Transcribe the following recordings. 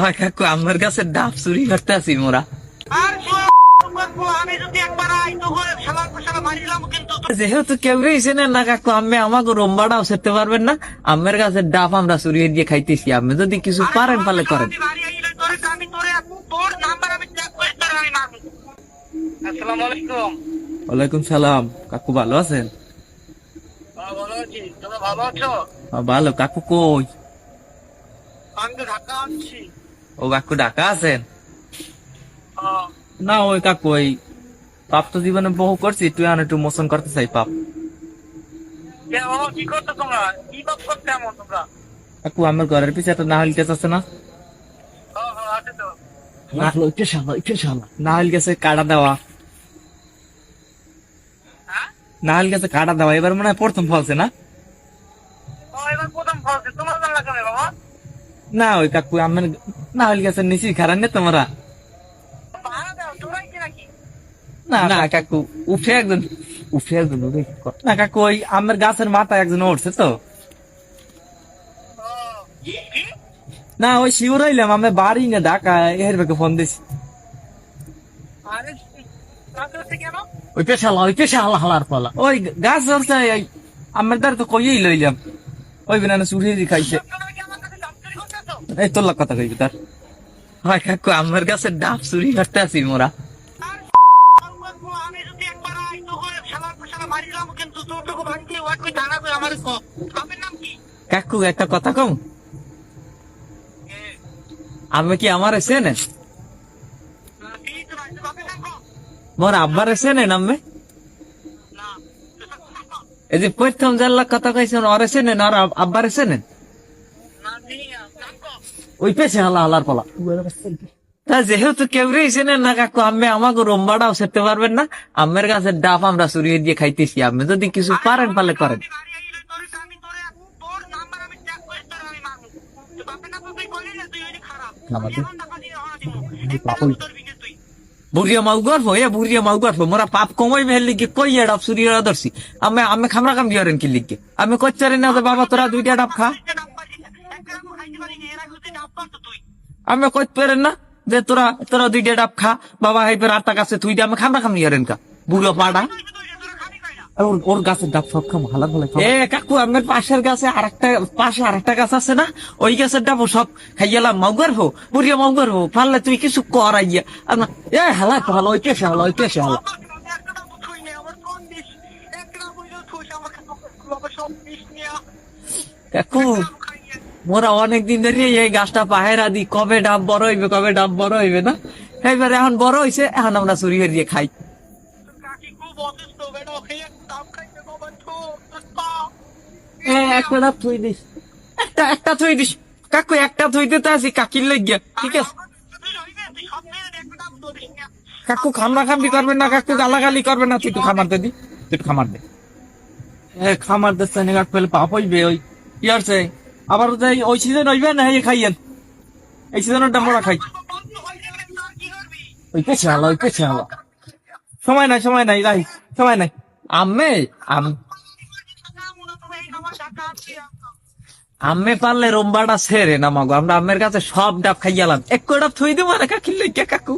হয় কাকু আমার কাছে ডাব চুরি করতে আছি মোরা। যেহেতু কেউ রয়েছে না কাকু, আমি আমাকে রোম্বাটাও সেরতে পারবেন না। আমার কাছে ডাব আমরা চুরি দিয়ে খাইতেছি, আপনি যদি কিছু পারেন পালে করেন। আসসালামু আলাইকুম। ওয়ালাইকুম সালাম। কাকু ভালো আছেন? ভালো আছি, তোমরা ভালো আছো? ভালো। কাকু কই? আমি তো ঢাকা আছি। ও কাকু ঢাকা আছেন? না ওই কাকু ওই পাপ তো জীবনে বহু করছি, তুই একটু মোচন করতে চাই পাপ। কি করছো তোমরা? কি পাপ করতে এমন তোমরা? কাকু আমার ঘরের পিছে একটা নাহল গাছ আছে না? আছে তো। নাহল গাছে কাটা দেওয়া, হ্যাঁ? নাহল গাছে কাটা দেওয়া এবার মনে হয় প্রথম ফলছে না? এবার প্রথম ফলছে, তোমার জানলা কেন বাবা? না ওই কাকু আমার নাহল গাছের নিচে খারাপ নেই তোমরা? ভাড়া দাও, তোরাই কি নাকি? না কাকু উঠে একজন না কাকু ওই আমার গাছের মাথায় একজন উঠছে তো। কি? না ওই শিওর হইলাম আমি বাড়ি না ঢাকা এর বেগে ফোন দিছি। আরে রাতে হচ্ছে কেন? ওই হালার পালা ওই গাছ ধরছে আমার দ্বারা তো কইই লইলাম ওই বিনা চুরি দি খাইছে। তোমরা কি আমার কাছে ডাক্তারি করতেছো? এই তোর কথা কইবি তার। হয় কাকু আমার কাছে ডাব চুরি করতে আছি মোরা। আমি যদি একবার আই তো করে শালার শালা মারিলাম, কিন্তু তোরটুকু ভাঙতে ওয়াট কই জানা কই আমার বাপের নাম কি? কাকু একটা কথা কম, আমি কি আমার চেনে? বাপের নাম কো? মোর আব্বার চেনেন আমি? না। এই যে প্রথম জানলার কথা কইছেন ওরে চেনেন আর আব্বার চেনেন? না দিয়া নাম কো? ওই পেছে হালার পালা। তা যেহেতু কেউ রয়েছে না কাকু, আমি আমাকে রোম্বাটাও সেরতে পারবেন না। আমার কাছে ডাব আমরা চুরি দিয়ে খাইতেছি, আপনি যদি কিছু পারেন পালে করেন। বুড়িয়া মাউ গর্ভ বুড়িয়া মাউ গর্ভ মোরা পাপ কমাই মেহের লিখে কই ডাব চুরি ধরছি। আমি খামরা কাম দিয়ারেন কি লিখে আমি কচ্চারি না যে বাবা তোরা দুইটা ডাব খা। আমি কইতে পারেন না যে তোরা তোরা দুইটা ডাব খা বাবা হাইপের আটটা কাছে তুই আমি খামরা কাম দিয়ারেন কা বুড়ো পাড়া। ওর গাছের ডাব সব খাম ভালো ভালো। এ কাকু আমার পাশের গাছে আরেকটা গাছ আছে না, ওই গাছের ডাব সব খাইয়ালাম। মাউগার হো বুড়িয়া মাউগার হো পারলে তুই কিছু করাইয়া এ হালা ভালো ওই পেশে হালা ওই পেশে হালা। কাকু মোরা অনেকদিন ধরে এই গাছটা পাহেরা দি কবে ডাব বড় হইবে না, এইবার এখন বড় হইছে, এখন আমরা চুরি হয়ে খাই। একটা ডাব থুই দিস, একটা থুই দিস কাকু, একটা থুই দিতে আসি কাকির লাগিয়া। ঠিক আছে কাকু, খামরা খামড়ি করবেন না কাকু, গালাগালি করবেন না। তুই একটু খামার দে, তুই একটু খামার দে। খামার দিচ্ছে না কাক পেলে পাপ হইবে। ওই কি আছে আবার ওই সিজন হইবে না খাইয়েন, এই সিজনটা মোরা খাই। ওই পেছে হালা সময় নাই রাই সময় নাই। আমি পারলে রোম্বাটা ছেড়ে না মাগো, আমরা আমের কাছে সব ডাব খাইয়ালাম। এক ডাব থই দেবো না কাকির লইয়া কাকু।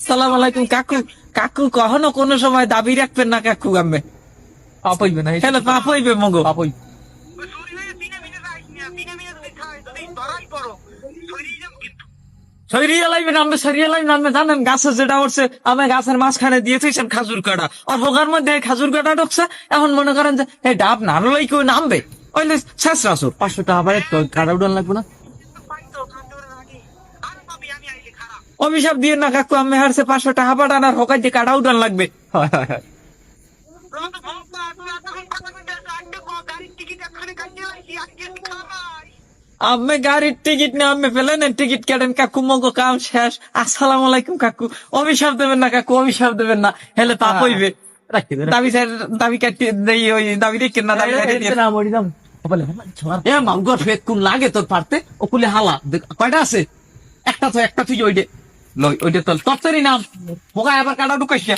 সালাম আলাইকুম কাকু। কাকু কখনো কোনো সময় দাবি রাখবেন না কাকু, আমি পাপ হইবে না, হ্যাঁ পাপ হইবে মগো, পাপ হইবে। জানেন গাছে যেটা উঠছে আমি গাছের মাঝখানে দিয়েছেন খাজুর কাটা, আর হোগার মধ্যে খাজুর কাটা ঢুকছে। এখন মনে করেন যে এই ডাব না লই কেউ নামবে, ওইলে শেষ রাসুর 500 টাকা আবার কাটা উঠান লাগবে না। অভিশাপ দিয়ে না কাকু, আমি হারছে 500 টাকা পাঠান আর হোকাই দিয়ে কাটা উঠান লাগবে। আমি গাড়ির টিকিট না আমি প্লেনের টিকিট কাটেন কাকু, মগো কাম শেষ। আসসালাম আলাইকুম কাকু। অভিশাপ দেবেন না কাকু, অভিশাপ দেবেন না, হেলে পাপ হইবে। দাবি কাটি দেই, ওই দাবি রেখে না এ মাউগর ফেক কোন লাগে তোর পারতে ওকুলে হালা কয়টা আছে? একটা তুই ওইটে লই ওইটে তোর তরতারি নাম হোগায় আবার কাটা ঢুকাইছে।